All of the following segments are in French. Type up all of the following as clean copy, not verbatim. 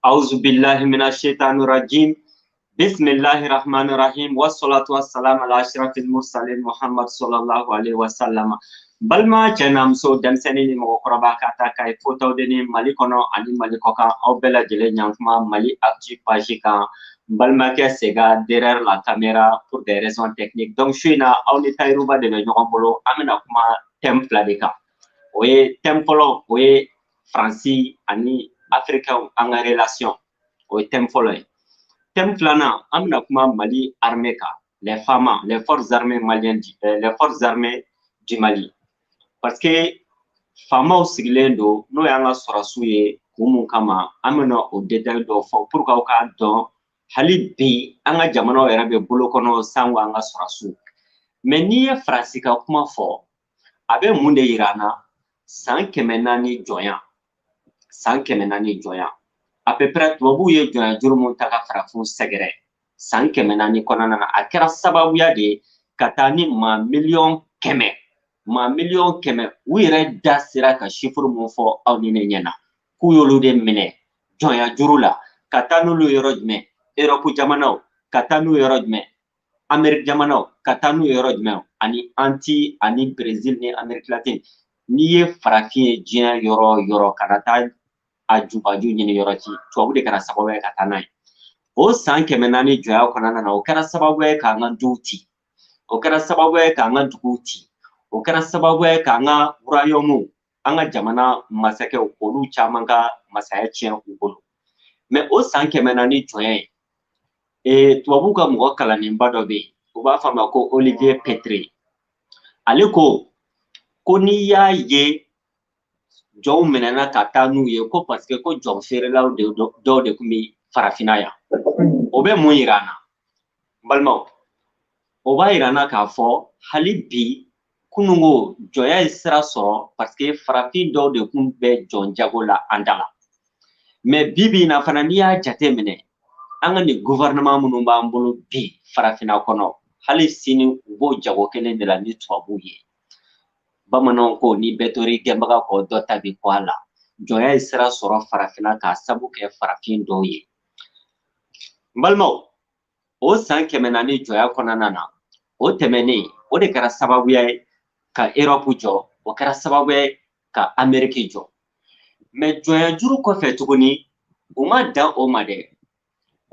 أعوذ بالله من الشيطان الرجيم بسم الله الرحمن الرحيم والصلاة والسلام على أشرف المرسلين محمد صلى الله عليه وسلم balma janam so damsani ni mo koraba kata kai photo de ni malikono ani malikoka obela jele nyankuma mali actu page ka balma ke sega derrière la caméra pour des raisons techniques donc je suis na on est tayruba de ñoko bolo amina kuma temple de ka oye tempolo oye franci ani africain en relation oye tempolo templana amina kuma mali armée ka les femmes les forces armées maliennes les forces armées du Mali parce que famaw sigilen do no yanga sorasu ye kumu kama amena o détail do fo pour ka don hali bi anga jamana yɛrɛ bɛ bolo kɔnɔ sango anga sorasu mais ni ye France ka kuma fɔ a bɛ mun de yirana san 400 jɔnya san 400 jɔnya à peu près tubabu ye jɔnya juru mun ta ka farafin sɛgɛrɛ san 400 kɔnɔna na a kɛra sababuya de ka taa ni ma million 100 ma million 100 u yɛrɛ da sera ka chiffre mun fɔ aw ni ne ɲɛna k'u y'olu de minɛ jɔnya juru la ka taa n'olu yɔrɔ jumɛn Europe jamanaw ka taa n'u yɔrɔ jumɛn Amérique jamanaw ka taa n'u yɔrɔ jumɛn ani Brésil ni Amérique latine n'i ye farafin ye diɲɛ yɔrɔ yɔrɔ ka na taa a jubaju ɲini yɔrɔ ci tubabu de kɛra sababu ye ka taa n'a ye o san 400 jɔnya kɔnɔna na o kɛra sababu ye k'an ka duw ci o kɛra sababu ye k'an ka duguw ci o kɛra sababu ye k'an ka royaume an ka jamana masakɛw olu caman ka masaya tiɲɛ u bolo mais o san 400 jɔnya ye tubabu ka mɔgɔ kalanenba dɔ bɛ yen u b'a fɔ a ma ko Olivier Petre ale ko n'i y'a ye jɔnw minɛna ka taa n'u ye ko parce que ko jɔn feerelaw dɔw de tun bɛ farafinna yan o bɛ mun yira an na n balimaw o b'a yira an na k'a fɔ hali bi kunungo jɔnya ye sira sɔrɔ parce que farafin dɔw de tun bɛ jɔn jago la an da la mais bi bi in na fana n'i y'a jate minɛ an ka nin gouvernement minnu b'an bolo bi farafinna kɔnɔ hali sini u b'o jago kelen de la ni tubabuw ye bamananw ko ni bɛɛ tori gɛnbaga kɔ dɔ ta bi kɔ a la jɔnya ye sira sɔrɔ farafinna k'a sabu kɛ farafin dɔw ye n balimaw o san 400 jɔnya kɔnɔna na o tɛmɛnen o de kɛra sababuya ye ka Europe jɔ o kɛra sababu ye ka Amérique jɔ mais jɔnya juru kɔfɛ tuguni u ma dan o ma dɛ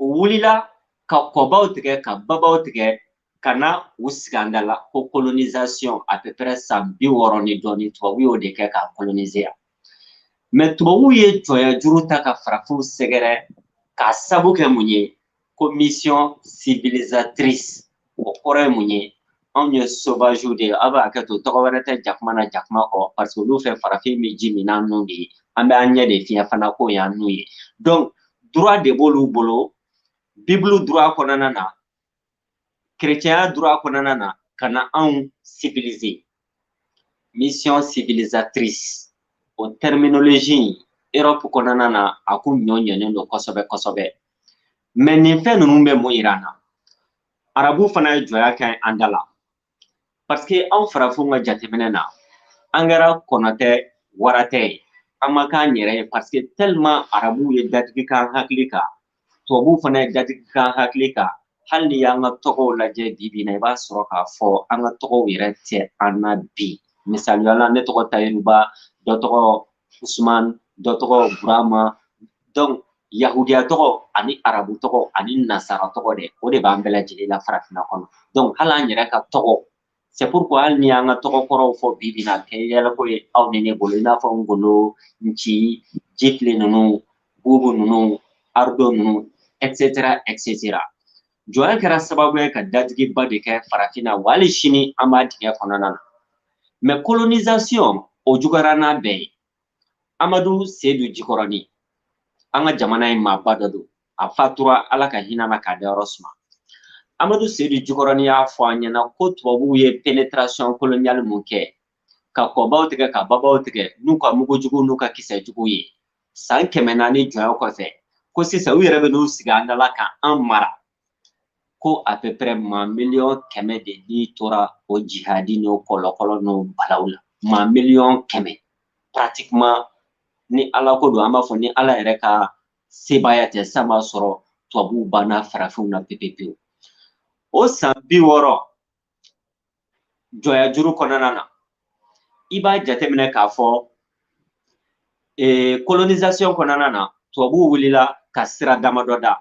u wulila ka kɔbaw tigɛ ka babaw tigɛ ka na u sigi an da la ko colonisation à peu près san 60 ni dɔɔni tubabu y'o de kɛ ka coloniser yan mais tubabu ye jɔnya juru ta ka farafinw sɛgɛrɛ k'a sabu kɛ mun ye ko mission civilisatrice o kɔrɔ ye mun ye anw ye sauvage de ye a b'a kɛ to tɔgɔ wɛrɛ tɛ jakuma na jakuma kɔ parce que olu fɛ farafin bɛ ji min n'an nun de ye an bɛ an ɲɛ de fiɲɛ fana ko y'an nun ye donc droit de b'olu bolo Bible droit kɔnɔna na chrétien droit kɔnɔna na ka na anw civiliser mission civilisatrice o terminologie Europe kɔnɔna na a kun ɲɔɲɛnen don kosɛbɛ kosɛbɛ mais nin fɛn ninnu bɛ mun yira an na arabu fana ye jɔnya kɛ an da la parce que anw farafinw ka jateminɛ na an kɛra kɔnɔtɛ wara tɛ ye an ma k'an yɛrɛ ye parce que tellement arabu ye dadigi k'an hakili kan tubabu fana ye dati kan hakili kan hali ni y'an ka tɔgɔw lajɛ bi na i b'a sɔrɔ k'a fɔ an ka tɔgɔw yɛrɛ tɛ an na bi misaliyala ne tɔgɔ Tayiruba dɔ tɔgɔ Usman dɔ tɔgɔ Burama donc yahudiya tɔgɔ ani arabu tɔgɔ ani nasara tɔgɔ de o de b'an bɛɛ lajɛlen la farafinna kɔnɔ donc hali an yɛrɛ ka tɔgɔ c'est pourquoi hali ni y'an ka tɔgɔ kɔrɔw fɔ bi na kɛ yɛlɛko ye aw ni ne bolo i n'a fɔ Ngolo Nci Jikile ninnu Bubu ninnu Ardo ninnu etc etc jɔnya kɛra sababu ye ka datigiba de kɛ farafinna wa hali sini an b'a dingɛ kɔnɔna na mais colonisation o juguyara n'a bɛɛ ye Amadu Seyidu Jikɔrɔni an ka jamana ye maaba dɔ don a fatura Ala ka hinɛ na k'a dayɔrɔ suma Amadu Seyidu Jikɔrɔni y'a fɔ an ɲɛna ko tubabuw ye pénétration coloniale mun kɛ ka kɔbaw tigɛ ka babaw tigɛ n'u ka mugujugu n'u ka kisɛjugu ye san 400 jɔnya kɔfɛ ko sisan u yɛrɛ bɛ n'u sigi an dala ka an mara ko à peu près 1,100,000 de n'i tora o jihadi n'o kɔlɔkɔlɔ n'o balaw la 1,100,000 pratiquement ni Ala ko don an b'a fɔ ni Ala yɛrɛ ka sebaya tɛ san b'a sɔrɔ tubabuw banna farafinw na pepepewu o san 60 jɔnya juru kɔnɔna na i b'a jateminɛ k'a fɔ colonisation kɔnɔna na tubabuw wulila ka sira damadɔ da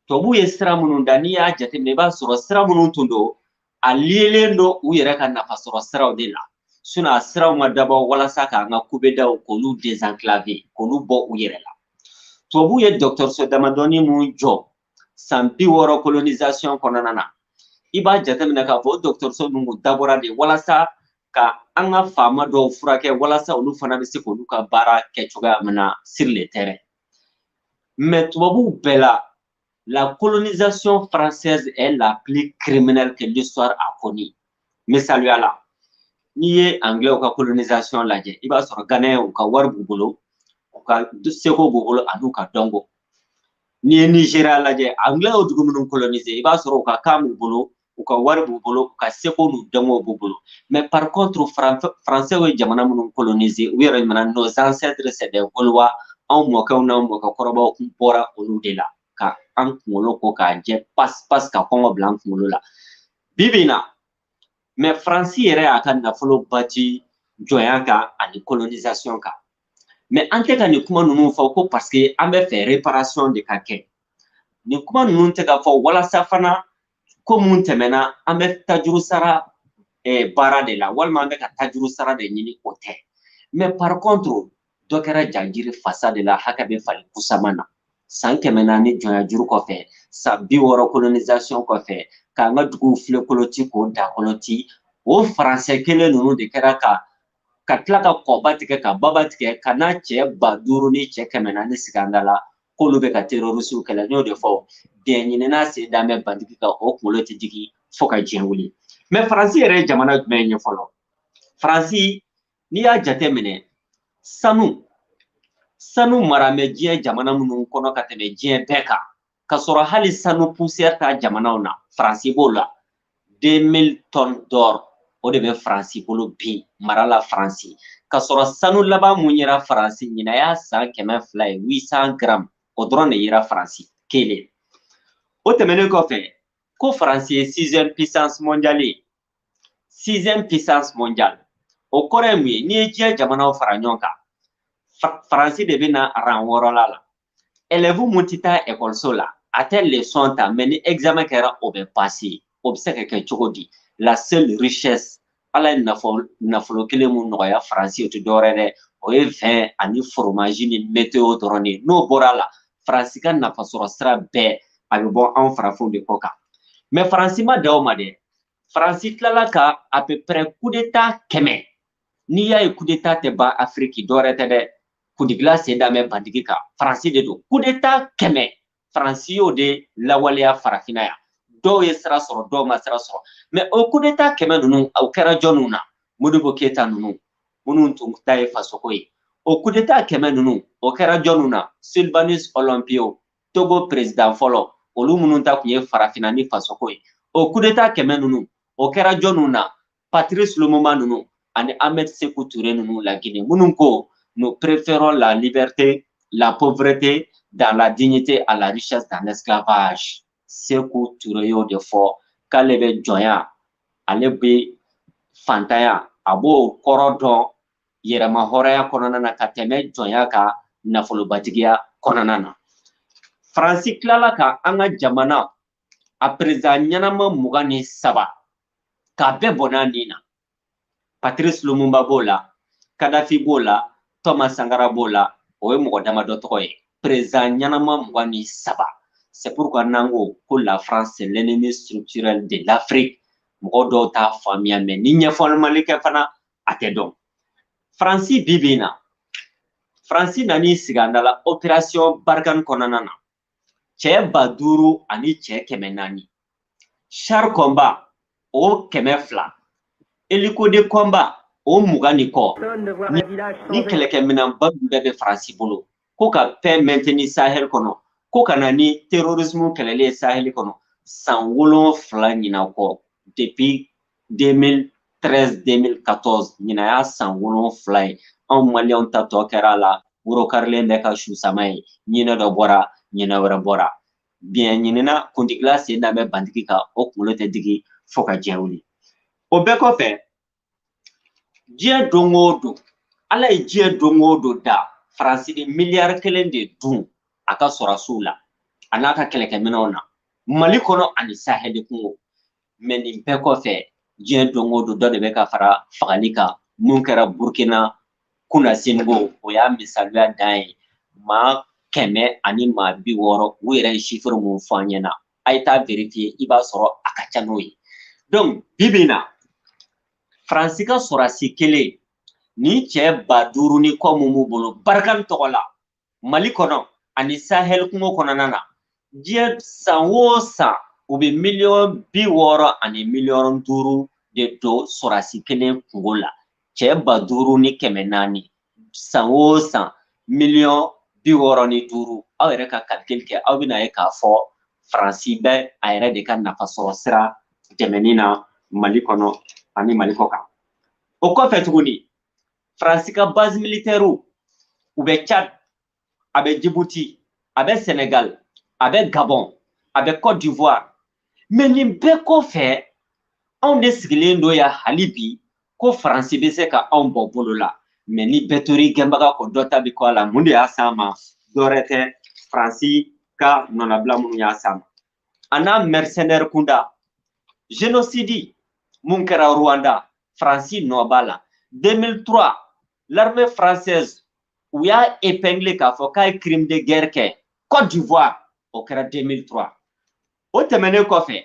tubabuw ye sira minnu da n'i y'a jateminɛ i b'a sɔrɔ sira minnu tun don a lielen don u yɛrɛ ka nafasɔrɔ siraw de la sinon a siraw ma dabɔ walasa k'an ka kubedaw k'olu désenclaver k'olu bɔ u yɛrɛ la tubabuw ye dɔgɔtɔrɔso damadɔni mun jɔ san 60 colonisation kɔnɔna na i b'a jateminɛ k'a fɔ o dɔgɔtɔrɔso ninnu dabɔra de walasa ka an ka faama dɔw furakɛ walasa olu fana bɛ se k'olu ka baara kɛ cogoya min na sur le terrain mais tubabuw bɛɛ la la colonisation française est la plus criminelle que l'histoire a connue misaliyala n'i ye anglais ka colonisation lajɛ i b'a sɔrɔ Ghanais u ka wari b'u bolo u ka seko b'u bolo an'u ka dɔnko n'i ye Nigeria lajɛ anglais o dugu minnu coloniser i b'a sɔrɔ u ka kan b'u bolo u ka wari b'u bolo u ka seko n'u dɔnko b'u bolo mais par contre français ye jamana minnu coloniser u yɛrɛ ɲuman nos ancêtres c'est des Gaulois anw mɔkɛw n'anw mɔkɛkɔrɔbaw kun bɔra olu de la ka an kunkolo ko k'a jɛ pas ka kɔngɔ bila an kunkolo la bibi na mais Faransi yɛrɛ y'a ka nafolo bati jɔnya kan ani colonisation kan mais an tɛ ka nin kuma ninnu fɔ ko parce que an bɛ fɛ réparation de ka kɛ nin kuma ninnu tɛ ka fɔ walasa fana ko mun tɛmɛna an bɛ tajuru sara baara de la walima an bɛ ka tajuru sara de ɲini o tɛ mais par contre dɔ kɛra jajiri fasa de la hakɛ bɛ fali kusama na san 400 jɔnya juru kɔfɛ san 60 colonisation kɔfɛ k'an ka duguw filɛ koloti k'o da koloti o faransɛ kelen ninnu de kɛra ka tila ka kɔba tigɛ ka baba tigɛ ka n'a cɛ 5,000 ni cɛ 400 sigi an da la k'olu bɛ ka terrorisiw kɛlɛ n y'o de fɔ bɛn ɲinina sen da mɛ bandigi kan o kunkolo tɛ jigi fo ka diɲɛ wuli mais Faransi yɛrɛ ye jamana jumɛn ye fɔlɔ Faransi n'i y'a jateminɛ sanu mara mɛ diɲɛ jamana minnu kɔnɔ ka tɛmɛ diɲɛ bɛɛ kan ka sɔrɔ hali sanu poussière ta jamanaw na Faransi b'o la 2000 tonnes d'or o de bɛ Faransi bolo bi mara la Faransi ka sɔrɔ sanu laban mun yera Faransi ɲinɛ y'a san 200 ye 800 grammes o dɔrɔn de yera Faransi kelen o tɛmɛnen kɔfɛ ko Faransi ye 6e puissance mondiale ye 6e puissance mondiale o kɔrɔ ye mun ye n'i ye diɲɛ jamanaw fara ɲɔgɔn kan Faransi de bɛ na rang 6 la élèves mun tɛ taa ekɔliso la a tɛ leçon ta mais ni examen kɛra o bɛ passer o bɛ se ka kɛ cogo di la seule richesse ala ye nafolo kelen mun nɔgɔya Faransi o tɛ dɔwɛrɛ dɛ o ye vin ani fromage ni météo dɔrɔn de n'o bɔra la Faransi ka nafasɔrɔ sira bɛɛ a bɛ bɔ anw farafinw de kɔ kan mais Faransi ma da o ma dɛ Faransi tilala ka à peu près coup d'état 100 n'i y'a ye coup d'état tɛ ban Afrique dɔwɛrɛ tɛ dɛ kudigila sen da mɛ bandigi kan Faransi de don coup d'état 100 Faransi y'o de lawaleya farafinna yan dɔw ye sira sɔrɔ dɔw ma sira sɔrɔ mais o coup d'état 100 ninnu o kɛra jɔnniw na Modibo Keyita ninnu minnu tun ta ye fasoko ye o coup d'état 100 ninnu o kɛra jɔnniw na Sylvanus Olympio Togo président fɔlɔ olu minnu ta tun ye farafinna ni fasoko ye o coup d'état 100 ninnu o kɛra jɔnniw na Patrice Lumumba ninnu ani Ahmed Sékou Touré ninnu la Guinée minnu ko nous préférons la liberté, la pauvreté dans la dignité à la richesse dans l'esclavage. Sékou Touré y'o de fɔ k'ale bɛ jɔnya ale bɛ fantanya a b'o kɔrɔ dɔn yɛrɛma hɔrɔnya kɔnɔna na ka tɛmɛ jɔnya kan nafolobatigiya kɔnɔna na. Faransi tilala ka an ka jamana a président ɲɛnama 23 k'a bɛɛ bɔn n'a nin na. Patrice Lumumba b'o la, Kadhafi b'o la, Thomas Sankara b'o la, o ye mɔgɔ damadɔ tɔgɔ ye. Président ɲɛnama 23. C'est pourquoi n'an ko ko la France c'est l'ennemi structurel de l'Afrique. Mɔgɔ dɔw t'a faamuya mais ni ɲɛfɔli kɛ fana a tɛ dɔn. Faransi bi bi in na, Faransi nan'i sigi an da la opération Barkhane kɔnɔna na. Cɛ 5000 ani cɛ 400. Char combat o 200. Hélico de combat o 20 ni kɔ. Ni kɛlɛkɛminɛnba bɛɛ bɛ Faransi bolo ko ka paix maintenir Sahel kɔnɔ, ko ka na ni terrorisme kɛlɛli ye Sahel kɔnɔ san 7 ɲina kɔ depuis 2013-2014 ɲina y'a san 7 ye. Anw Maliyɛnw ta tɔ kɛra la woro karilen bɛ ka su sama ye, ɲinɛ dɔ bɔra ɲinɛ wɛrɛ bɔra. Bien ɲinina kuntigila sen da bɛ bantigi kan o kunkolo tɛ digi fo ka diɲɛ wuli. O bɛɛ kɔfɛ diɲɛ don o don Ala ye diɲɛ don o don da Faransi de miliyari 1 de dun a ka sɔrɔsiw la a n'a ka kɛlɛkɛminɛnw na Mali kɔnɔ ani Sahel kungo. Mais nin bɛɛ kɔfɛ diɲɛ don o don dɔ de bɛ ka fara fagali kan mun kɛra Burkina kunna Senegal o y'a misaliya dan ye. Maa 100 ani maa 60 u yɛrɛ ye chiffre mun fɔ an ɲɛna a ye taa vérifier i b'a sɔrɔ a ka ca n'o ye. Donc bi bi in na Faransi ka sɔrɔsi kelen ni cɛ 5000 ni kɔ mun b'u bolo Barkhane tɔgɔ la Mali kɔnɔ ani Sahel kungo kɔnɔna na diɲɛ san o san u bɛ miliyɔn 60 ani miliyɔn 5 de don sɔrɔsi kelen kungo la. Cɛ 5000 ni 400 san o san miliyɔn 65 aw yɛrɛ ka calcul kɛ aw bɛna ye k'a fɔ Faransi bɛ a yɛrɛ de ka nafasɔrɔ sira dɛmɛni na Mali kɔnɔ ani Mali kɔ kan. O kɔfɛ tuguni Faransi ka base militaire u bɛ Tchad, a bɛ Djibouti, a bɛ Sénégal, a bɛ Gabon, a bɛ Côte d'Ivoire. Mais nin bɛɛ kɔfɛ anw de sigilen don ya hali bi ko Faransi bɛ se ka anw bɔ bolo la. Mais ni bɛɛ tori gɛnbaga ko dɔ ta bi kɔ a la mun de y'a s'an ma dɔwɛrɛ tɛ Faransi ka nɔnabila minnu y'a s'an ma. A n'a mercenaire kunda génocide mun kɛra Rwanda Faransi nɔ b'a la. 2003 l'armée française u y'a épinglé k'a fɔ k'a ye crime de guerre kɛ Côte d'Ivoire o kɛra 2003. O tɛmɛnen kɔfɛ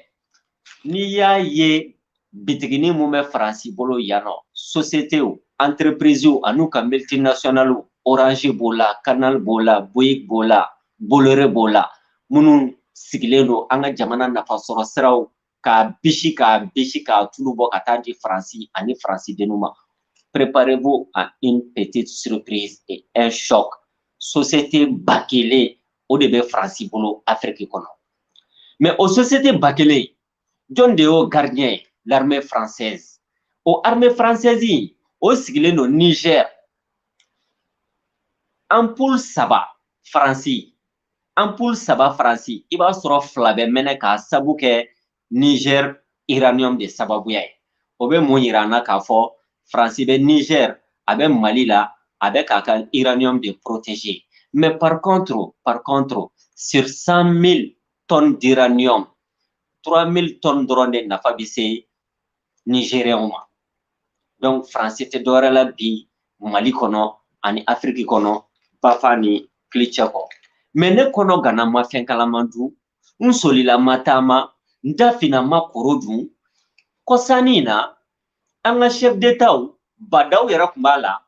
n'i y'a ye bitigini mun bɛ Faransi bolo yan nɔ sociétés entreprises an'u ka multinationales Orange b'o la, Canal b'o la, Bouygues b'o la, Bolloré b'o la minnu sigilen don an ka jamana nafasɔrɔ siraw k'a bisi k'a tulu bɔ ka taa di Faransi ani Faransi denw ma. Préparez-vous à une petite surprise et un choc. Société ba kelen o de bɛ Faransi bolo Afrique kɔnɔ. Mais o société ba kelen jɔn de y'o gardien ye l'armée française. O armée française o sigilen don Niger. Ampoule 3 Faransi. Ampoule 3 Faransi i b'a sɔrɔ 2 bɛ mɛnɛ k'a sabu kɛ Niger uranium de sababuya ye. O bɛ mun yira an na k'a fɔ Faransi bɛ Niger, a bɛ Mali la, a bɛ k'a ka uranium de protéger. Mais par contre, sur 100 000 tonnes d'uranium, 3 000 tonnes dɔrɔn de nafa bɛ se Nigériens ma. Donc Faransi tɛ dɔwɛrɛ la bi Mali kɔnɔ ani Afrique kɔnɔ Bafa ni Kilicɛ kɔ. Mais ne kɔnɔ gana ma fɛn kalama dun, n solila ma taama, n dafina ma koro dun, kɔsani in na an ka chef d'état badaw yɛrɛ tun b'a la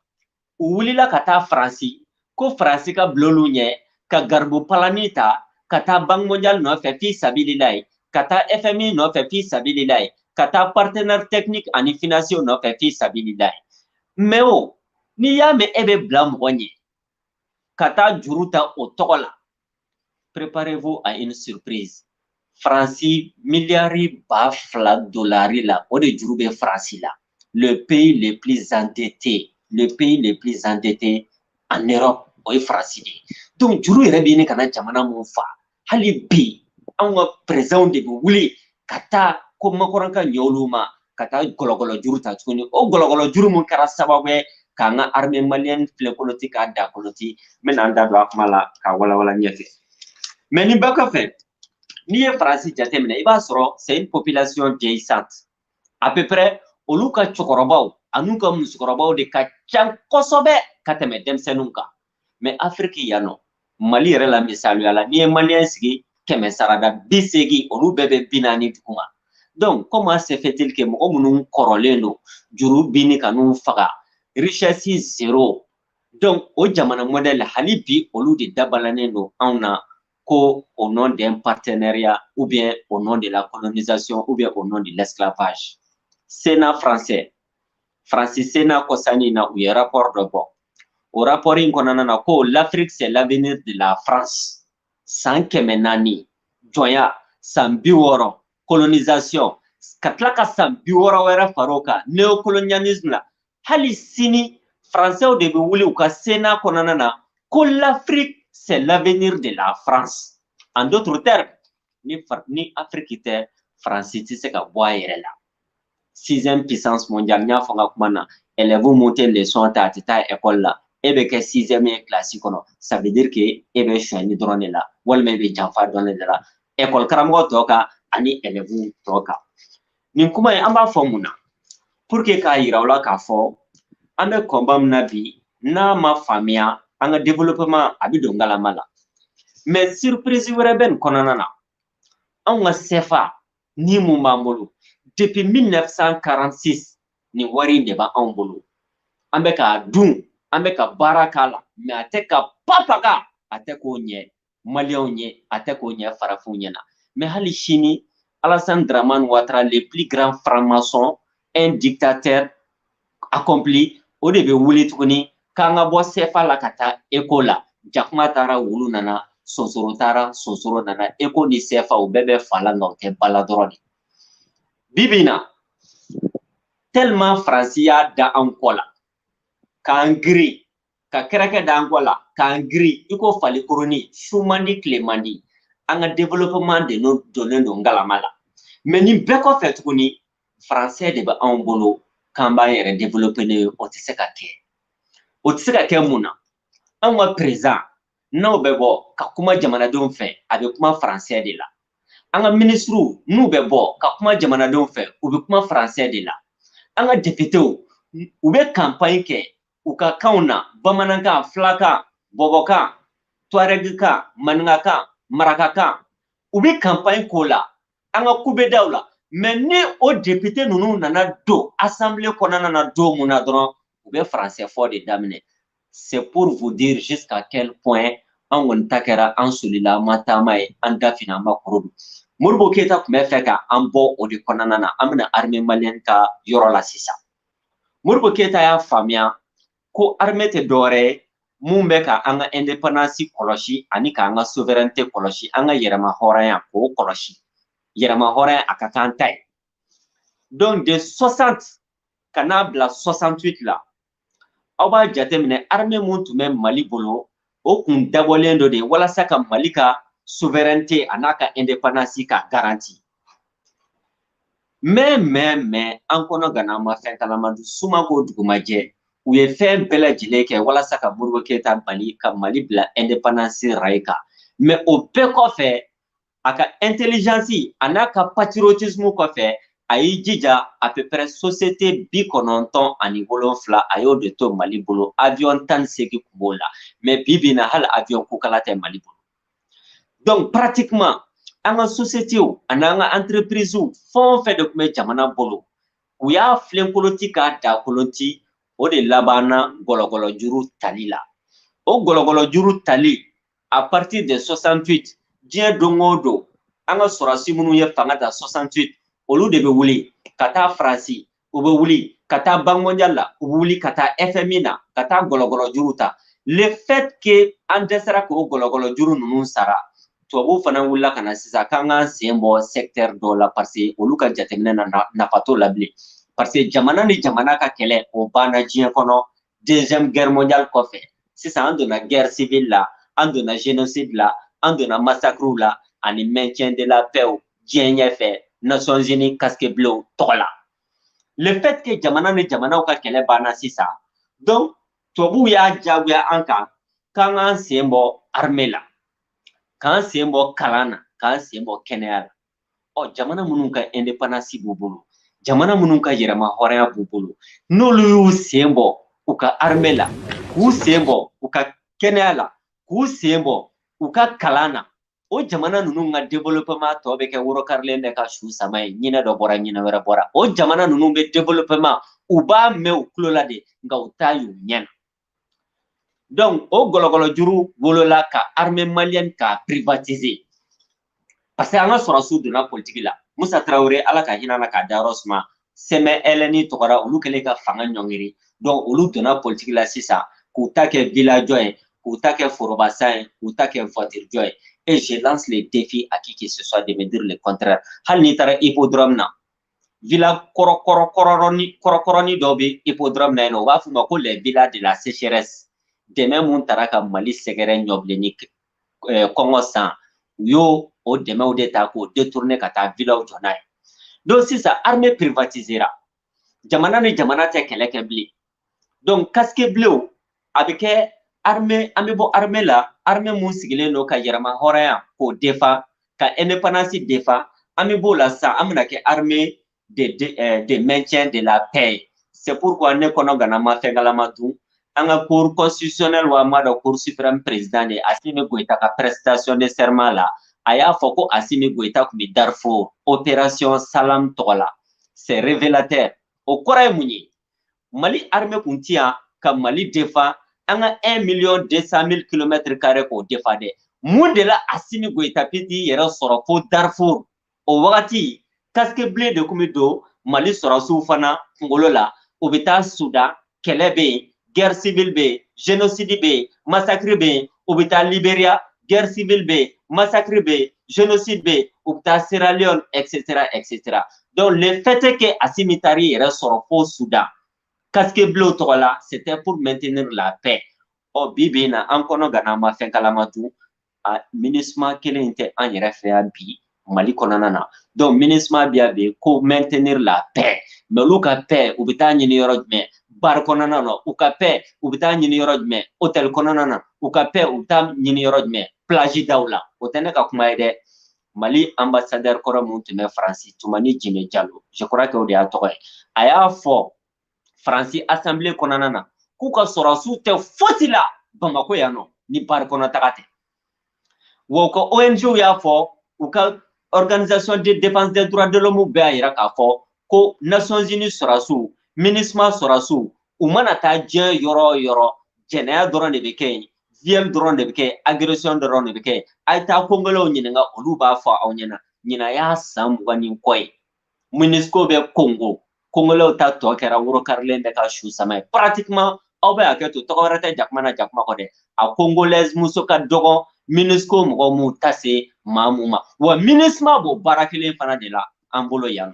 u wulila ka taa Faransi ko Faransi ka bulon ɲɛ ka garibu palani ta ka taa Banque mondiale nɔfɛ fi sabililayi ka taa FMI nɔfɛ fi sabililayi ka taa partenaire technique ani financier nɔfɛ fi sabililayi. Mais o n'i y'a mɛn e bɛ bila mɔgɔ ɲɛ ka taa juru ta o tɔgɔ la, préparez-vous à une surprise. Faransi miliyari 2,000 dolari la o de juru bɛ Faransi la. Le pays le plus endetté en Europe o ye Faransi de ye. Donc juru yɛrɛ bɛ ɲini ka na jamana mun fa hali bi anw ka présidents de bɛ wuli ka taa ko makɔrɔn ka ɲɛ olu ma ka taa gɔlɔgɔlɔ juru ta tuguni o gɔlɔgɔlɔ juru mun kɛra sababu ye k'an ka armée malienne filɛ koloti k'a da koloti n bɛna n da don a kuma la k'a walawala ɲɛfɛ mais nin bɛɛ kɔfɛ n'i ye Faransi jateminɛ i b'a sɔrɔ c'est une population vieillissante à peu près olu ka cɛkɔrɔbaw an'u ka musokɔrɔbaw de ka ca kosɛbɛ ka tɛmɛ denmisɛnninw kan mais Afrique yan nɔ Mali yɛrɛ la misaliya la n'i ye maliyɛn sigi 100 sarada 80 olu bɛɛ bɛ 40 duguma donc comment se fait-il que mɔgɔ minnu kɔrɔlen don juru binni ka n'u faga richesse zéro donc o jamana modèle hali bi olu de dabalanen don anw na ko au nom d'un partenariat ou bien au nom de la colonisation ou bien au nom de l'esclavage. Sénat français Sénat kɔsani na u ye rapport dɔ bɔ o rapport in kɔnɔna na ko l'Afrique c'est l'avenir de la France san 400 jɔnya san 60 colonisation ka tila ka san 60 wɛrɛ far'o kan néocolonialisme la hali sini français de bɛ wuli u ka Sénat kɔnɔna na ko l'Afrique c'est l'avenir de la France. En d'autres termes, ni Afrique tɛ France tɛ se ka bɔ a yɛrɛ la. 6e puissance mondiale n y'a fɔ n ka kuma na élèves monter leçon ta a tɛ taa école la e bɛ kɛ 6e classe kɔnɔ ça veut dire que e bɛ sonyɛni dɔrɔn de la walima e bɛ janfa dɔrɔn de la école karamɔgɔ tɔ kan ani élèves tɔ kan. Nin kuma in an b'a fɔ mun na pour que k'a yira u la k'a fɔ an bɛ combat min na bi n'a ma faamuya an ka développement a bɛ don galama la mais surprise wɛrɛ bɛ nin kɔnɔna na anw ka CFA ni mun b'an bolo depuis 1946 nin wari in de b'anw bolo an bɛ k'a dun an bɛ ka baara k'a la mais a tɛ ka papaga a tɛ k'o ɲɛ maliyɛnw ɲɛ a tɛ k'o ɲɛ farafinw ɲɛna mais hali sini Alassane Dramane Ouattara le plus grand franc-maçon un dictateur accompli o de bɛ wuli tuguni k'an ka bɔ CFA la ka taa ECO la jakuma taara wulu nana sonsoro taara sonsoro nana ECO ni CFA o bɛɛ bɛ fa la nka o tɛ ba la dɔrɔn de bi bi in na tellement Faransi y'a da an kɔ la k'an girin ka kɛrɛkɛ da an kɔ la k'an girin i ko fali kurunin su man di tile man di an ka développement de donnen don galama la mais nin bɛɛ kɔfɛ tuguni Français de bɛ anw bolo k'an b'an yɛrɛ développer ne o tɛ se ka kɛ o tɛ se ka kɛ mun na anw ka président n'aw bɛ bɔ ka kuma jamanadenw fɛ a bɛ kuma Français de la an ka ministres n'u bɛ bɔ ka kuma jamanadenw fɛ u bɛ kuma Français de la an ka députés u bɛ campagne kɛ u ka kanw na bamanankan filakan bɔbɔkan tuareg kan maninkakan marakakan u bɛ campagne k'o la an ka kubedaw la mais ni o député ninnu nana don assemblée kɔnɔna na don mun na dɔrɔn u bɛ français fɔ de daminɛ c'est pour vous dire jusqu'à quel point an kɔni ta kɛra an solila ma taama ye an dafina an ma koro don Modibo Keyita tun bɛ fɛ ka an bɔ o de kɔnɔna na an bɛna armée malienne ka yɔrɔ la sisan Modibo Keyita y'a faamuya ko armée tɛ dɔwɛrɛ ye mun bɛ ka an ka indépendance kɔlɔsi ani k'an ka souveraineté kɔlɔsi an ka yɛrɛma hɔrɔnya k'o kɔlɔsi yɛrɛma hɔrɔnya a ka k'an ta ye donc de 60 ka n'a bila 68 la aw b'a jateminɛ armée mun tun bɛ Mali bolo o kun dabɔlen dɔ de walasa ka Mali ka souveraineté a n'a ka indépendance ka garanti mais an kɔnɔ gana ma fɛn kalama suma ko dugumajɛ u ye fɛn bɛɛ lajɛlen kɛ walasa ka Modibo Keyita bali ka Mali bila indépendance rail kan mais o bɛɛ kɔfɛ a ka intelligence a n'a ka patriotisme kɔfɛ a y'i jija à peu près société 97 a y'o de to Mali bolo avion 18 kun b'o la mais bi bi in na hali avion kokala tɛ Mali bolo donc pratiquement an ka société a n'an ka entreprise fɛn o fɛn de tun bɛ jamana bolo u y'a filenkolonti k'a da kolonti o de labanna gɔlɔgɔlɔ juru tali la o gɔlɔgɔlɔ juru tali à partir de 68 diɲɛ don o don an ka sɔrɔdasi minnu ye fanga ta 68 olu de bɛ wuli ka taa Faransi u bɛ wuli ka taa Banque mondiale la u bɛ wuli ka taa FMI na ka taa gɔlɔgɔlɔ juru ta le fait que an dɛsɛra k'o gɔlɔgɔlɔ juru ninnu sara tubabuw fana wulila ka na sisan k'an k'an sen bɔ secteur dɔw la parce que olu ka jateminɛ na nafa t'o la bilen parce que jamana ni jamana ka kɛlɛ o banna diɲɛ kɔnɔ deuxième guerre mondiale kɔfɛ sisan an donna guerre civile la, an donna génocide la, an donna massacre la ani maintien de la paix diɲɛ ɲɛfɛ Nations Unies casque bleu tɔgɔ la. Le fait que jamana ni jamanaw ka kɛlɛ banna sisan, donc tubabuw y'a jagoya an kan k'an k'an sen bɔ armée la, k'an sen bɔ kalan na, k'an sen bɔ kɛnɛya la. Ɔ jamana minnu ka indépendance b'u bolo, jamana minnu ka yɛrɛma hɔrɔnya b'u bolo, n'olu y'u sen bɔ u ka armée la, k'u sen bɔ u ka kɛnɛya la, k'u sen bɔ u ka kalan na, o jamana ninnu ka développement tɔ bɛ kɛ worokarilen de ka su sama ye, ɲinɛ dɔ bɔra ɲinɛ wɛrɛ bɔra. O jamana ninnu bɛ développement u b'a mɛn u tulo la de, nka u t'a y'u ɲɛ na. Donc o gɔlɔgɔlɔ juru wolola ka armée malienne ka privatiser. Parce que an ka sɔrɔsiw donna politique la. Musa Traoré ala ka hinɛ na k'a dayɔrɔ suma, CMLN tɔgɔra olu kɛlen ka fanga ɲɔngiri. Donc olu donna politique la sisan k'u ta kɛ village ye, k'u ta kɛ forobasan ye, k'u ta kɛ voiture jɔ ye. Et je lance le défi à qui que ce soit de me dire le contraire. Hali n'i taara hippodrome na, villa kɔrɔkɔrɔni dɔw bɛ hippodrome na yen nɔ, u b'a f'u ma ko les villas de la sécheresse. Dɛmɛ mun taara ka Mali sɛgɛrɛ ɲɔbilen ni kɔngɔ san, u y'o o dɛmɛw de ta k'o détourner ka taa villaw jɔ n'a ye. Donc sisan armée privatisera. Jamana ni jamana tɛ kɛlɛ kɛ bilen. Donc casque bleu a bɛ kɛ armée, an bɛ bɔ armée la, armée mun sigilen don ka yɛrɛma hɔrɔnya k'o défend, ka indépendance défend, an bɛ b'o la sisan an bɛna kɛ armée de maintien de la paix. C'est pourquoi ne kɔnɔ gana ma fɛn kalama dun, an ka cour constitutionnelle wa ma dɔ cour suprême président de Assimi Goïta ka prestation de serment la, a y'a fɔ ko Assimi Goïta tun bɛ Darfour, opération Salam tɔgɔ la. C'est révélateur. O kɔrɔ ye mun ye? Mali armée kun ti yan ka Mali défend, an ka 1,200,000 km² k'o défend dɛ. Mun de la Assimi Goïta piti yɛrɛ sɔrɔ fo Darfour? O wagati casque bleu de kun bɛ don Mali sɔrɔsiw fana kunkolo la, o bɛ taa Soudan, kɛlɛ bɛ yen, guerre civile bɛ yen, génocide bɛ yen, massacre bɛ yen, o bɛ taa Libéria, guerre civile bɛ yen, massacre bɛ yen, génocide bɛ yen, o bɛ taa Sierra Leone, etc., etc. Donc le fait est que Assimi taar'i yɛrɛ sɔrɔ fo Soudan, casque bleu tɔgɔ la, c'était pour maintenir la paix. Ɔ bi bi in na an kɔnɔ gana ma fɛn kalama dun, MINUSMA kelen tɛ an yɛrɛ fɛ yan bi Mali kɔnɔna na. Donc MINUSMA bɛ yan bi ko maintenir la paix. Mais olu ka paix u bɛ taa ɲini yɔrɔ jumɛn? Bar kɔnɔna na, u ka paix u bɛ taa ɲini yɔrɔ jumɛn? Hôtel kɔnɔna na, u ka paix u bɛ taa ɲini yɔrɔ jumɛn? Plage daw la. O tɛ ne ka kuma ye dɛ. Mali ambassadeur kɔrɔ mun tun bɛ Faransi, Tumani Jime Jalo, je crois que o de y'a tɔgɔ ye. A y'a fɔ Faransi assemblée kɔnɔna na k'u ka sɔrɔsiw tɛ fosi la Bamako yan nɔ ni bar kɔnɔ taga tɛ. Wa u ka ONG y'a fɔ, u ka organisation de défense des droits de l'homme bɛɛ y'a yira k'a fɔ ko Nations Unies sɔrɔsiw, MINUSMA sɔrɔsiw, u mana taa diɲɛ yɔrɔ o yɔrɔ, jɛnɛya dɔrɔn de bɛ kɛ yen, viol dɔrɔn de bɛ kɛ yen, agression dɔrɔn de bɛ kɛ yen. A ye taa Congolais ɲininka, olu b'a fɔ aw ɲɛna. Ɲinan y'a san 20 ni kɔ ye. MONUSCO bɛ Congo, Congolais ta tɔ kɛra worokarilen bɛ ka su sama ye. Pratiquement aw bɛ hakɛ to tɔgɔ wɛrɛ tɛ jakuma na jakuma kɔ dɛ. A Congolaise muso ka dɔgɔ, MONUSCO mɔgɔ mun ta se maa mun ma. Wa MINUSMA b'o baara kelen fana de la an bolo yan.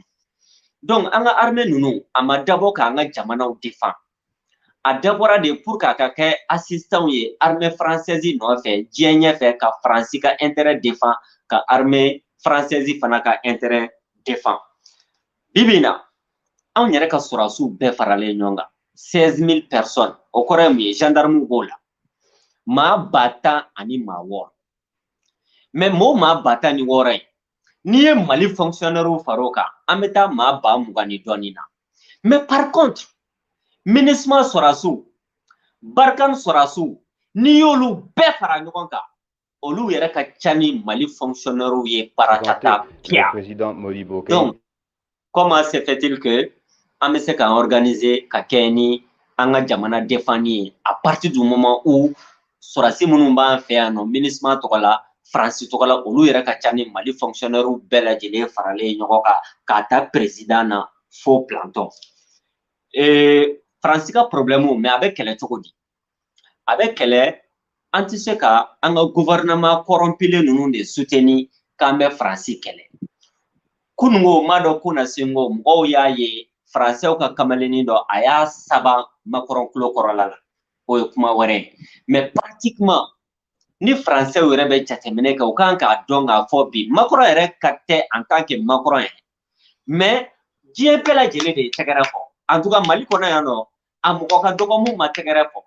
Donc an ka armée ninnu a ma dabɔ k'an ka jamanaw défend. A dabɔra de pour k'a ka kɛ assistant ye armée française nɔfɛ diɲɛ ɲɛfɛ ka Faransi ka intérêt défend, ka armée française fana ka intérêt défend. Bibi in na anw yɛrɛ ka sɔrɔsiw bɛɛ faralen ɲɔgɔn kan 16,000 personnes, o kɔrɔ ye mun ye? Gendarme b'o la, maa 10,000 ani maa 6. Mais m'o maa 10,000 ni 6 ye, n'i ye Mali fonctionnaire far'o kan, an bɛ taa maa 20,000 ni dɔɔnin na. Mais par contre MINUSMA sɔrɔsiw, Barkhane sɔrɔsiw, n'i y'olu bɛɛ fara ɲɔgɔn kan, olu yɛrɛ ka ca ni Mali fonctionnaire ye barakata biya. Donc comment se fait-il que an bɛ se k'an organiser ka kɛ ni an ka jamana défendu ye à partir du moment où sɔrɔsi minnu b'an fɛ yan nɔ MINUSMA tɔgɔ la, Faransi tɔgɔ la, olu yɛrɛ ka ca ni Mali fonctionnaire bɛɛ lajɛlen faralen ɲɔgɔn kan k'a ta président na fo planton. Faransi ka problème mais a bɛ kɛlɛ cogo di? A bɛ kɛlɛ an tɛ se ka an ka gouvernement corrompilen ninnu de soutenir k'an bɛ Faransi kɛlɛ. Kunungo ma dɔ ko na se n ko mɔgɔw y'a ye Faransɛw ka kamalennin dɔ a y'a saba Macron tulo kɔrɔla la. o ye kuma wɛrɛ mais pratiquement ni français yɛrɛ bɛ jateminɛ kɛ o kan k'a dɔn k'a fɔ bi Macron yɛrɛ ka tɛ en tant que Macron yɛrɛ mais diɲɛ bɛɛ lajɛlen de ye tɛgɛrɛ fɔ en tout cas Mali kɔnɔ yan nɔ a mɔgɔ ka dɔgɔ mun ma tɛgɛrɛ fɔ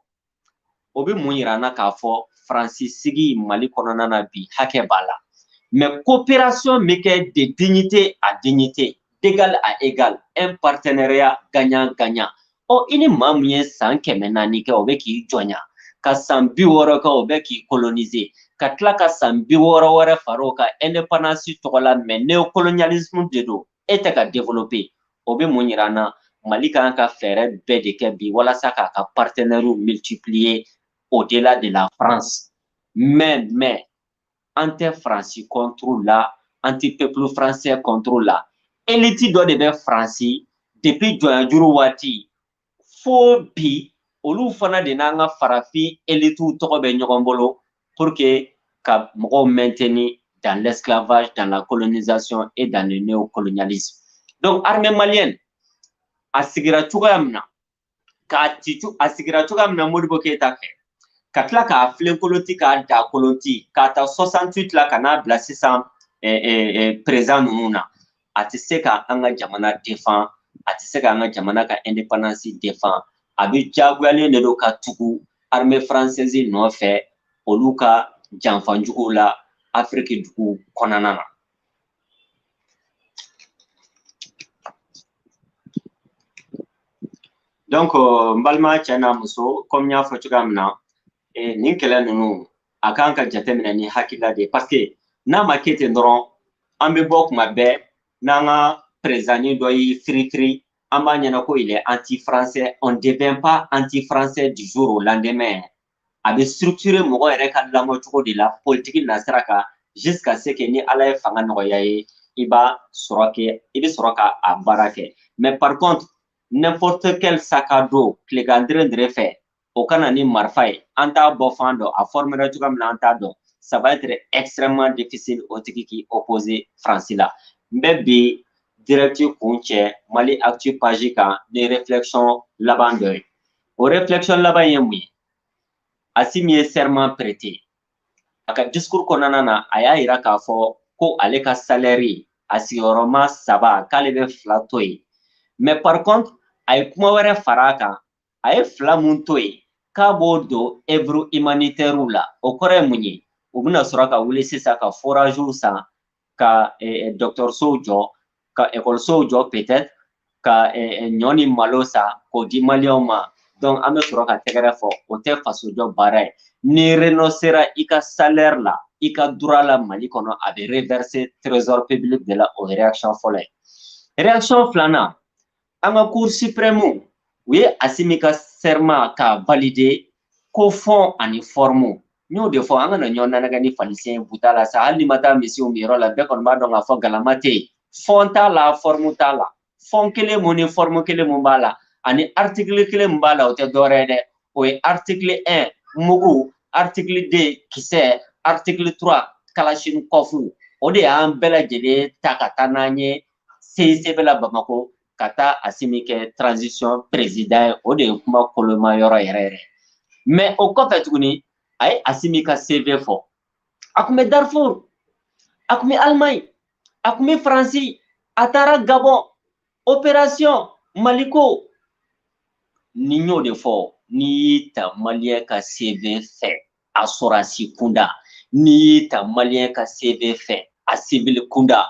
o bɛ mun yira an na k'a fɔ Faransi sigi Mali kɔnɔna na bi hakɛ b'a la mais coopération bɛ kɛ de dignité à dignité d'égal à égal un partenariat gagnant-gagnant ɔ i ni maa min ye san 400 kɛ o bɛ k'i jɔnya ka san 60 kɛ o bɛ k'i coloniser ka tila ka san 60 wɛrɛ fara o kan indépendance tɔgɔ la mais néocolonialisme de don e tɛ ka développer o bɛ mun yira an na Mali kan ka fɛɛrɛ bɛɛ de kɛ bi walasa k'a ka partenaires multiplier au-delà de la France mais an tɛ Faransi contre la an tɛ peuple français contre la élite dɔ de bɛ Faransi depuis jɔnyajuru waati fo bi olu fana de n'an ka farafin élite tɔgɔ bɛ ɲɔgɔn bolo pour que ka mɔgɔw maintenir dans l'esclavage, dans la colonisation et dans le néocolonialisme. Donc armée malienne a sigira cogoya min na k'a ci a sigira cogoya min na Modibo Keyita fɛ ka tila k'a filenkolonti k'a da kolonti k'a ta 68 la ka n'a bila sisan président ninnu na a tɛ se ka an ka jamana défend a tɛ se ka an ka jamana ka indépendance défend a bɛ diyagoyalen de don ka tugu armée française nɔfɛ olu ka janfanjuguw la Afrique dugu kɔnɔna na. Donc n balima cɛ n'a muso comme n y'a fɔ cogoya min na nin kɛlɛ ninnu a kan ka jateminɛ ni hakilila de ye parce que n'a ma kɛ ten dɔrɔn an bɛ bɔ kuma bɛɛ n'an ka président dɔ y'i firifiri an b'a ɲɛna ko il est anti-français on ne devient pas anti-français du jour au lendemain a bɛ structurer mɔgɔ yɛrɛ ka lamɔcogo de la politique nasira kan jusqu'à ce que ni Ala ye fanga nɔgɔya ye i bɛ sɔrɔ ka a baara kɛ mais par contre n'importe quel sac à dos tilegandire fɛ o kana ni marifa ye an t'a bɔ fan dɔn a formera cogoya min na an t'a dɔn ça va être extrêmement difficile o tigi k'i opposer Faransi la n bɛ bi direct kun cɛ Mali Actu page kan ni réflexion laban dɔ ye o réflexion laban ye mun ye Assimi ye serment prêté a ka discours kɔnɔna na a y'a yira k'a fɔ ko ale ka salaire a sigiyɔrɔma 3 k'ale bɛ 2 to yen mais par contre a ye kuma wɛrɛ fara a kan a ye 2 mun to yen k'a b'o don œuvre humanitaire la o kɔrɔ ye mun ye u bɛna sɔrɔ ka wuli sisan ka foragew san ka dɔgɔtɔrɔsow jɔ ka écolesow jɔ peut-être ka ɲɔ ni malo san k'o di maliyɛnw ma donc an bɛ sɔrɔ ka tɛgɛrɛ fɔ o tɛ fasojɔ baara ye ni renoncera i ka salaire la i ka droit la Mali kɔnɔ a bɛ reverser trésor public de la o ye réaction fɔlɔ ye réaction filanan an ka cour suprême u ye Assimi ka serment k'a valider ko fond ani forme n y'o de fɔ an kana ɲɔgɔn nanagɛ ni falisiɲɛ buta la sa hali ni ma taa misiw min yɔrɔ la bɛɛ kɔni b'a dɔn k'a fɔ galama tɛ yen fond t'a la forme t'a la fond kelen mun ni forme kelen mun b'a la ani article kelen mun b'a la o tɛ dɔwɛrɛ ye dɛ o ye article 1 mugu article 2 kisɛ article 3 kalashnikov o de y'an bɛɛ lajɛlen ta ka taa n'an ye CICB la Bamako ka taa Assimi kɛ transition président ye o de ye kuma koloma yɔrɔ yɛrɛ yɛrɛ mais o kɔfɛ tuguni a ye Assimi ka CV fɔ a tun bɛ Darfour a tun bɛ Allemagne a tun bɛ Faransi a taara Gabon opération Maliko ni n y'o de fɔ n'i y'i ta maliyɛn ka CV fɛ a sɔrɔsi kunda n'i y'i ta maliyɛn ka CV fɛ a civil kunda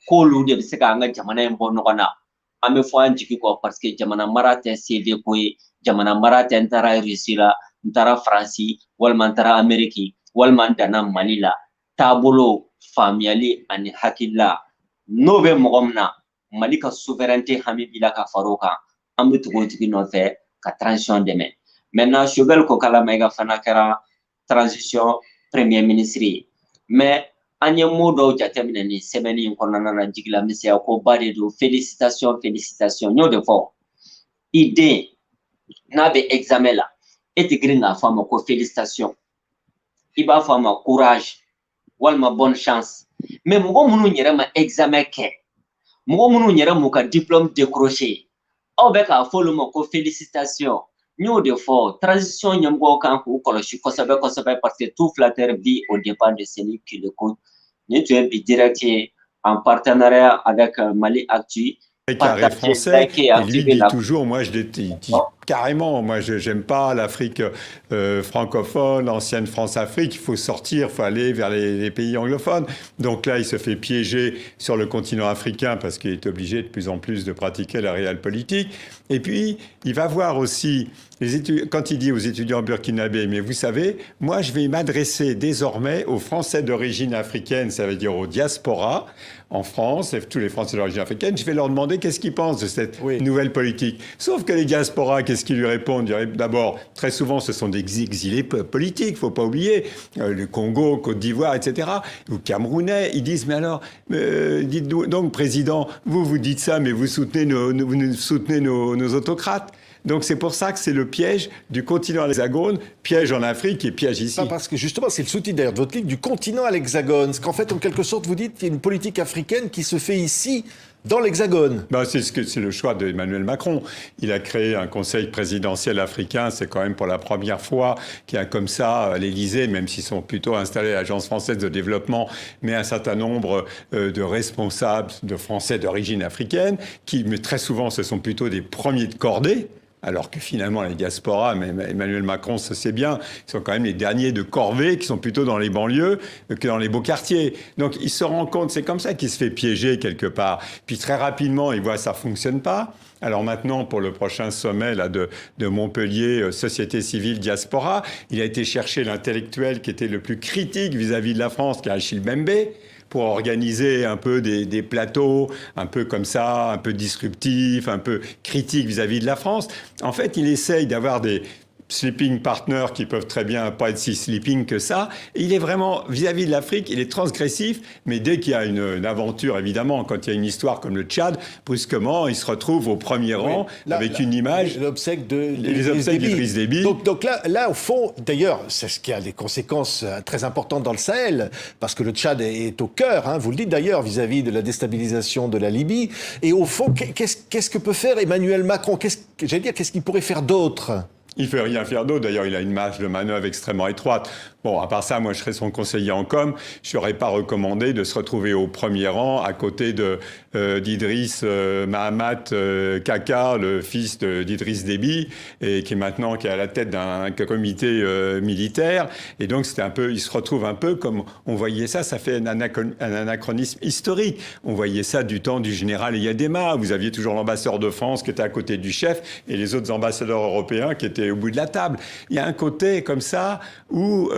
k'olu de bɛ se k'an ka jamana in bɔ ɲɔgɔn na an bɛ fɔ an jigi kɔ parce que jamana mara tɛ CV ko ye jamana mara tɛ n taara Russie la n taara Faransi walima n taara Amérique walima n danna Mali la taabolo faamuyali ani hakilila n'o bɛ mɔgɔ min na Mali ka souveraineté hami b'i la ka fara o kan an bɛ tugu o tigi nɔfɛ ka transition dɛmɛ maintenant Choguel ko k'ala Mayiga fana kɛra transition premier ministre ye mais an ye mot dɔw jateminɛ nin semaine in kɔnɔna na jigila misɛnya ko ba de don félicitations félicitations n y'o de fɔ i den n'a bɛ examen la e tɛ girin k'a fɔ a ma ko félicitations i b'a fɔ a ma courage walima bonne chance mais mɔgɔ minnu yɛrɛ ma examen kɛ mɔgɔ minnu yɛrɛ m'u ka diplôme décroché aw bɛ k'a fɔ olu ma ko félicitations Nous, des fois, transition, il y a un camp où on parce que tout flatteur vit au dépend de celui qui le compte. Nous, tu es direct en partenariat avec Mali Actu, Carré partager, français, liker et et lui activer dit la. toujours, moi je dis carrément, moi je j'aime pas l'Afrique francophone, l'ancienne France-Afrique, il faut sortir, il faut aller vers les pays anglophones. Donc là, il se fait piéger sur le continent africain parce qu'il est obligé de plus en plus de pratiquer la réelle politique. Et puis, il va voir aussi, quand il dit aux étudiants burkinabés, mais vous savez, moi je vais m'adresser désormais aux Français d'origine africaine, ça veut dire aux diasporas, en France, et tous les Français d'origine africaine, je vais leur demander qu'est-ce qu'ils pensent de cette nouvelle politique. Sauf que les diasporas, qu'est-ce qu'ils lui répondent? D'abord, très souvent, ce sont des exilés politiques, faut pas oublier, le Congo, Côte d'Ivoire, etc., ou Camerounais. Ils disent, mais alors, dites donc, président, vous dites ça, mais vous soutenez nos autocrates. Donc c'est pour ça que c'est le piège du continent à l'hexagone, piège en Afrique et piège ici. Parce que justement, c'est le sous-titre d'ailleurs de votre livre, du continent à l'hexagone. Parce qu'en fait, en quelque sorte, vous dites qu'il y a une politique africaine qui se fait ici, dans l'hexagone. C'est le choix d'Emmanuel Macron. Il a créé un conseil présidentiel africain. C'est quand même pour la première fois qu'il y a comme ça à l'Élysée, même s'ils sont plutôt installés à l'Agence française de développement, mais un certain nombre de responsables de Français d'origine africaine, qui, mais très souvent, ce sont plutôt des premiers de cordée. Alors que finalement, les diasporas, mais Emmanuel Macron, ça c'est bien, ils sont quand même les derniers de corvée, qui sont plutôt dans les banlieues que dans les beaux quartiers. Donc il se rend compte, c'est comme ça qu'il se fait piéger quelque part. Puis très rapidement, il voit que ça fonctionne pas. Alors maintenant, pour le prochain sommet là, de Montpellier, Société civile diaspora, il a été chercher l'intellectuel qui était le plus critique vis-à-vis de la France, qui est Achille Mbembe, pour organiser un peu des plateaux, un peu comme ça, un peu disruptifs, un peu critiques vis-à-vis de la France. En fait, il essaye d'avoir des sleeping partners qui peuvent très bien pas être si sleeping que ça. Et il est vraiment, vis-à-vis de l'Afrique, il est transgressif, mais dès qu'il y a une aventure, évidemment, quand il y a une histoire comme le Tchad, brusquement, il se retrouve au premier rang avec une image. L'obsèque d'Idriss Déby. Donc là, au fond, d'ailleurs, c'est ce qui a des conséquences très importantes dans le Sahel, parce que le Tchad est au cœur, hein, vous le dites d'ailleurs, vis-à-vis de la déstabilisation de la Libye. Et au fond, qu'est-ce que peut faire Emmanuel Macron? Qu'est-ce qu'il pourrait faire d'autre? Il ne fait rien faire d'autre. D'ailleurs, il a une marge de manœuvre extrêmement étroite. Bon, à part ça, moi, je serais son conseiller en com. Je n'aurais pas recommandé de se retrouver au premier rang à côté d'Idriss Mahamat Kaka, le fils d'Idriss Déby, et qui est à la tête d'un comité militaire. Et donc, il se retrouve un peu comme on voyait ça. Ça fait un anachronisme historique. On voyait ça du temps du général Eyadema. Vous aviez toujours l'ambassadeur de France qui était à côté du chef et les autres ambassadeurs européens qui étaient au bout de la table. Il y a un côté comme ça où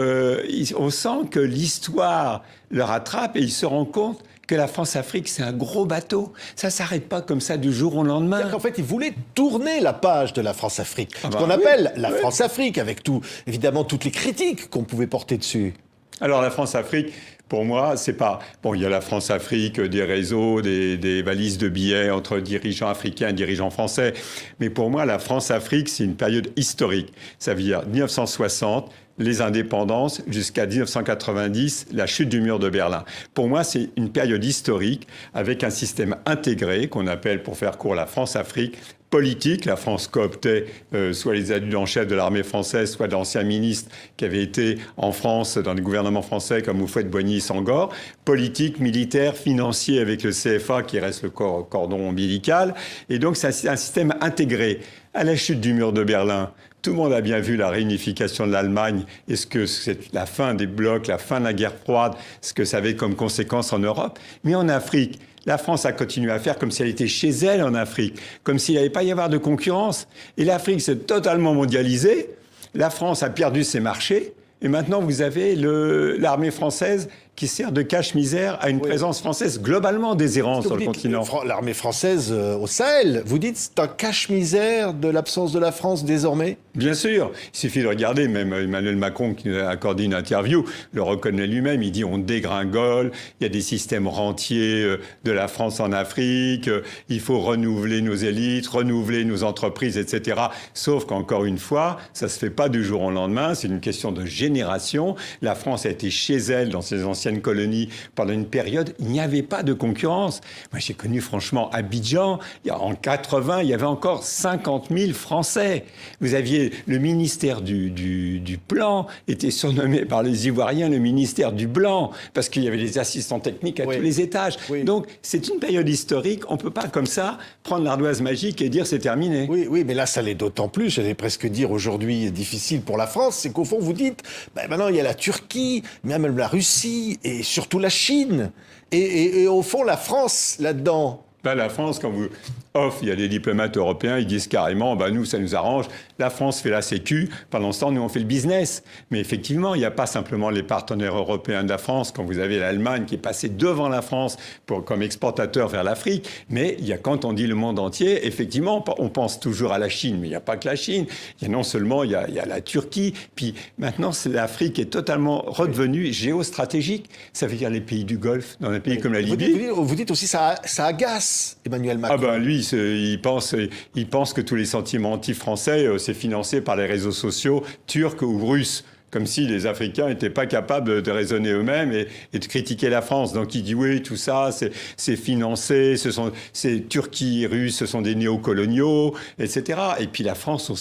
on sent que l'histoire le rattrape et il se rend compte que la France-Afrique, c'est un gros bateau. Ça s'arrête pas comme ça du jour au lendemain. C'est-à-dire qu'en fait, il voulait tourner la page de la France-Afrique. Ce qu'on appelle la France-Afrique, avec évidemment toutes les critiques qu'on pouvait porter dessus. Alors la France-Afrique, pour moi, c'est pas... Bon, il y a la France-Afrique, des réseaux, des valises de billets entre dirigeants africains et dirigeants français. Mais pour moi, la France-Afrique, c'est une période historique. Ça veut dire 1960, les indépendances, jusqu'à 1990, la chute du mur de Berlin. Pour moi, c'est une période historique avec un système intégré qu'on appelle, pour faire court, la France-Afrique, politique. La France cooptait soit les adjudants-chefs de l'armée française, soit d'anciens ministres qui avaient été en France dans les gouvernements français comme Houphouët-Boigny-Senghor. Politique, militaire, financier avec le CFA qui reste le cordon ombilical. Et donc c'est un système intégré. À la chute du mur de Berlin, tout le monde a bien vu la réunification de l'Allemagne et ce que c'est la fin des blocs, la fin de la guerre froide, ce que ça avait comme conséquence en Europe. Mais en Afrique, la France a continué à faire comme si elle était chez elle en Afrique, comme s'il n'allait pas y avoir de concurrence. Et l'Afrique s'est totalement mondialisée. La France a perdu ses marchés. Et maintenant, vous avez l'armée française qui sert de cache-misère à une présence française globalement désirante sur le continent. L'armée française au Sahel, vous dites c'est un cache-misère de l'absence de la France désormais? Bien sûr, il suffit de regarder, même Emmanuel Macron qui nous a accordé une interview, le reconnaît lui-même, il dit on dégringole, il y a des systèmes rentiers de la France en Afrique, il faut renouveler nos élites, renouveler nos entreprises, etc. Sauf qu'encore une fois, ça se fait pas du jour au lendemain, c'est une question de génération. La France a été chez elle dans ses anciennes anciennes colonies pendant une période, il n'y avait pas de concurrence. Moi, j'ai connu franchement Abidjan, en 80, il y avait encore 50 000 Français. Vous aviez le ministère du Plan, était surnommé par les Ivoiriens le ministère du Blanc, parce qu'il y avait des assistants techniques à tous les étages. Oui. Donc, c'est une période historique. On ne peut pas, comme ça, prendre l'ardoise magique et dire c'est terminé. Oui, mais là, ça l'est d'autant plus, j'allais presque dire aujourd'hui difficile pour la France, c'est qu'au fond, vous dites, maintenant, il y a la Turquie, même la Russie, et surtout la Chine. Et au fond, la France, là-dedans... La France, quand vous offre, il y a des diplomates européens, ils disent carrément, nous, ça nous arrange. La France fait la sécu, pendant ce temps, nous, on fait le business. Mais effectivement, il n'y a pas simplement les partenaires européens de la France, quand vous avez l'Allemagne qui est passée devant la France comme exportateur vers l'Afrique. Mais il y a, quand on dit le monde entier, effectivement, on pense toujours à la Chine, mais il n'y a pas que la Chine. Il y a non seulement, il y a la Turquie, puis maintenant, l'Afrique est totalement redevenue géostratégique. Ça veut dire les pays du Golfe, dans un pays comme la Libye. Vous dites aussi ça agace Emmanuel Macron. Lui, il pense que tous les sentiments anti-français, c'est financé par les réseaux sociaux turcs ou russes. Comme si les Africains n'étaient pas capables de raisonner eux-mêmes et de critiquer la France. Donc il dit oui, tout ça, c'est financé, c'est Turquie, Russes, ce sont des néocoloniaux, etc. Et puis la France,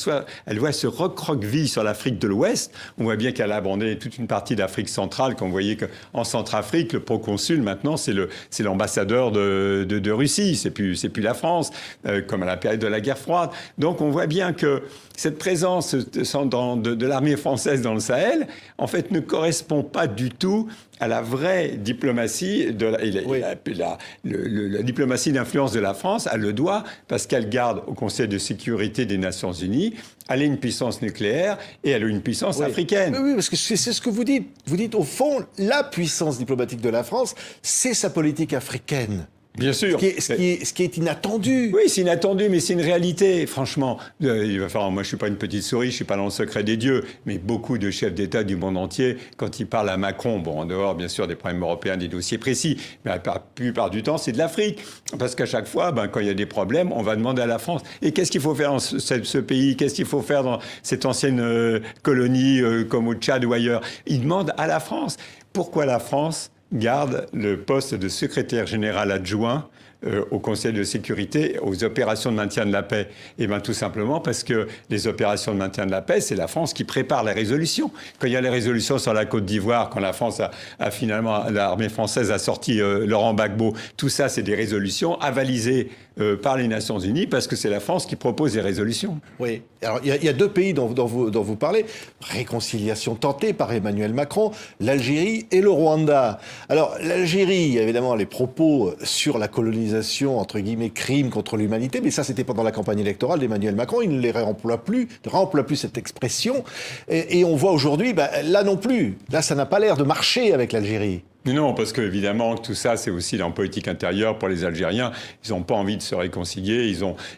elle voit se recroqueviller sur l'Afrique de l'Ouest. On voit bien qu'elle a abandonné toute une partie d'Afrique centrale. Quand vous voyez qu'en Centrafrique, le proconsul, maintenant, c'est l'ambassadeur de Russie. C'est plus la France, comme à la période de la guerre froide. Donc on voit bien que cette présence de l'armée française dans le Sahel, en fait, ne correspond pas du tout à la vraie diplomatie. La diplomatie d'influence de la France, elle le doit parce qu'elle garde au Conseil de sécurité des Nations Unies, elle est une puissance nucléaire et elle est une puissance africaine. Oui, parce que c'est ce que vous dites. Vous dites, au fond, la puissance diplomatique de la France, c'est sa politique africaine. Bien sûr. Ce qui est inattendu. Oui, c'est inattendu, mais c'est une réalité, franchement. Moi, je suis pas une petite souris, je suis pas dans le secret des dieux, mais beaucoup de chefs d'État du monde entier, quand ils parlent à Macron, en dehors, bien sûr, des problèmes européens, des dossiers précis, mais la plupart du temps, c'est de l'Afrique. Parce qu'à chaque fois, quand il y a des problèmes, on va demander à la France. Et qu'est-ce qu'il faut faire dans ce pays? Qu'est-ce qu'il faut faire dans cette ancienne colonie, comme au Tchad ou ailleurs? Ils demandent à la France. Pourquoi la France garde le poste de secrétaire général adjoint au Conseil de sécurité, aux opérations de maintien de la paix? Tout simplement parce que les opérations de maintien de la paix, c'est la France qui prépare les résolutions. Quand il y a les résolutions sur la Côte d'Ivoire, quand la France a finalement, l'armée française a sorti Laurent Gbagbo, tout ça, c'est des résolutions avalisées par les Nations Unies parce que c'est la France qui propose les résolutions. Oui. Alors, il y a deux pays dont vous parlez. Réconciliation tentée par Emmanuel Macron, l'Algérie et le Rwanda. Alors, l'Algérie, évidemment, les propos sur la colonisation, entre guillemets, crime contre l'humanité, mais ça, c'était pendant la campagne électorale d'Emmanuel Macron. Il ne les réemploie plus cette expression. Et on voit aujourd'hui, là non plus. Là, ça n'a pas l'air de marcher avec l'Algérie. Non, parce qu'évidemment, tout ça, c'est aussi en politique intérieure pour les Algériens. Ils n'ont pas envie de se réconcilier.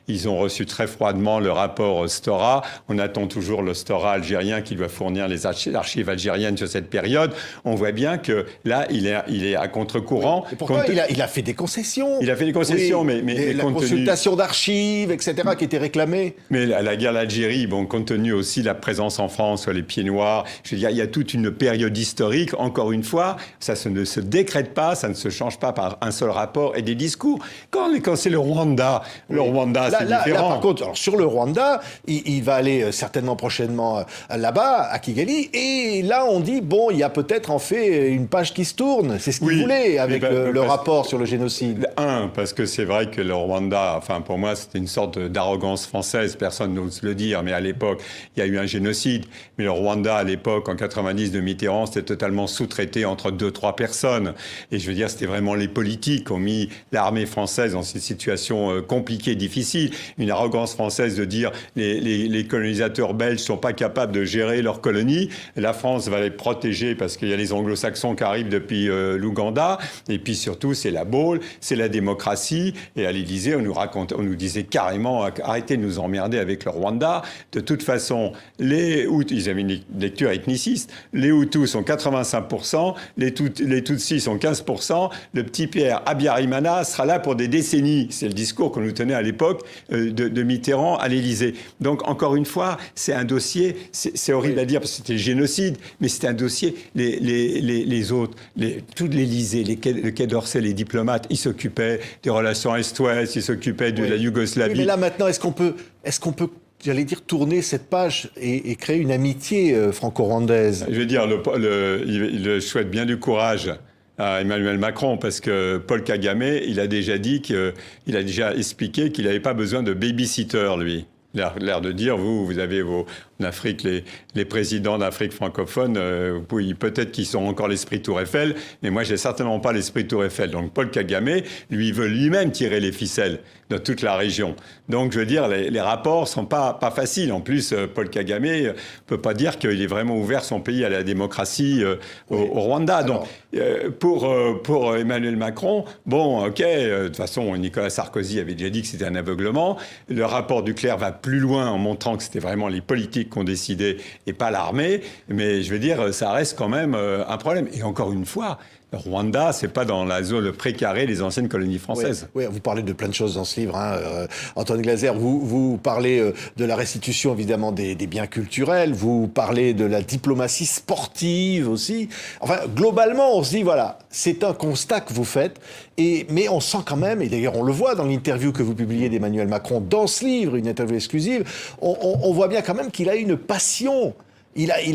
Ils ont reçu très froidement le rapport Stora. On attend toujours le Stora algérien qui doit fournir les archives algériennes sur cette période. On voit bien que là, il est à contre-courant. Et pourtant, il a fait des concessions. Il a fait des concessions, mais la consultation d'archives, etc., qui était réclamée. Mais la guerre d'Algérie, compte tenu aussi de la présence en France, les pieds noirs, je veux dire, il y a toute une période historique. Encore une fois, ça ne se décrète pas, ça ne se change pas par un seul rapport et des discours. Quand c'est le Rwanda, c'est différent. Là, par contre, alors, sur le Rwanda, il va aller certainement prochainement là-bas, à Kigali, et là, on dit, il y a peut-être en fait une page qui se tourne. C'est ce qu'il voulait avec le rapport sur le génocide. Parce que c'est vrai que le Rwanda, pour moi, c'était une sorte d'arrogance française, personne n'ose le dire, mais à l'époque, il y a eu un génocide. Mais le Rwanda, à l'époque, en 90 de Mitterrand, c'était totalement sous-traité entre 2-3 personnes. Et je veux dire, c'était vraiment les politiques qui ont mis l'armée française dans cette situation compliquée, difficile. Une arrogance française de dire les colonisateurs belges sont pas capables de gérer leur colonie. La France va les protéger parce qu'il y a les anglo-saxons qui arrivent depuis l'Ouganda. Et puis surtout, c'est la Baule, c'est la démocratie. Et à l'Élysée, on nous disait carrément, arrêtez de nous emmerder avec le Rwanda. De toute façon, les Hutus, ils avaient une lecture ethniciste. Les Hutus sont 85%, les Tutsis sont 15%, le petit Pierre Habyarimana sera là pour des décennies. C'est le discours qu'on nous tenait à l'époque de Mitterrand à l'Élysée. Donc, encore une fois, c'est un dossier, c'est horrible à dire parce que c'était le génocide, mais c'est un dossier, les autres, tout l'Élysée, le Quai d'Orsay, les diplomates, ils s'occupaient des relations Est-Ouest, ils s'occupaient de la Yougoslavie. Oui, mais là, maintenant, est-ce qu'on peut, j'allais dire, tourner cette page et créer une amitié franco-rwandaise? Je veux dire, il souhaite bien du courage à Emmanuel Macron, parce que Paul Kagame, il a déjà expliqué qu'il n'avait pas besoin de babysitter, lui. L'air de dire, vous avez en Afrique, les présidents d'Afrique francophone, peut-être qu'ils ont encore l'esprit Tour Eiffel, mais moi, j'ai certainement pas l'esprit Tour Eiffel. Donc, Paul Kagame, lui, veut lui-même tirer les ficelles de toute la région. Donc, je veux dire, les rapports sont pas faciles. En plus, Paul Kagame peut pas dire qu'il est vraiment ouvert son pays à la démocratie au Rwanda. Alors, donc, pour Emmanuel Macron, bon, ok, de toute façon, Nicolas Sarkozy avait déjà dit que c'était un aveuglement. Le rapport Duclerc va plus loin en montrant que c'était vraiment les politiques qui ont décidé et pas l'armée. Mais je veux dire, ça reste quand même un problème. Et encore une fois, le Rwanda, c'est pas dans la zone précarée des anciennes colonies françaises. Oui, vous parlez de plein de choses dans ce livre, hein. Antoine Glaser, vous parlez de la restitution, évidemment, des biens culturels, vous parlez de la diplomatie sportive aussi. Enfin, globalement, on se dit, voilà, c'est un constat que vous faites, mais on sent quand même, et d'ailleurs on le voit dans l'interview que vous publiez d'Emmanuel Macron dans ce livre, une interview exclusive, on voit bien quand même qu'il a une passion.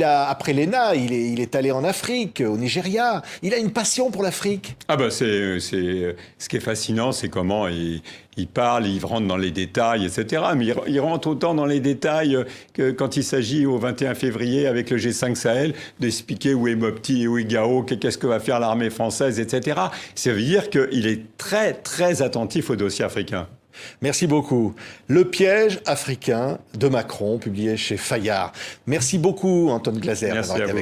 Après l'ENA, il est allé en Afrique, au Nigeria. Il a une passion pour l'Afrique. Ah ben ce qui est fascinant, c'est comment il parle, il rentre dans les détails, etc. Mais il rentre autant dans les détails que quand il s'agit au 21 février avec le G5 Sahel d'expliquer où est Mopti et où est Gao, qu'est-ce que va faire l'armée française, etc. Ça veut dire qu'il est très, très attentif au dossier africain. Merci beaucoup. Le piège africain de Macron, publié chez Fayard. Merci beaucoup, Antoine Glaser, d'avoir été avec nous.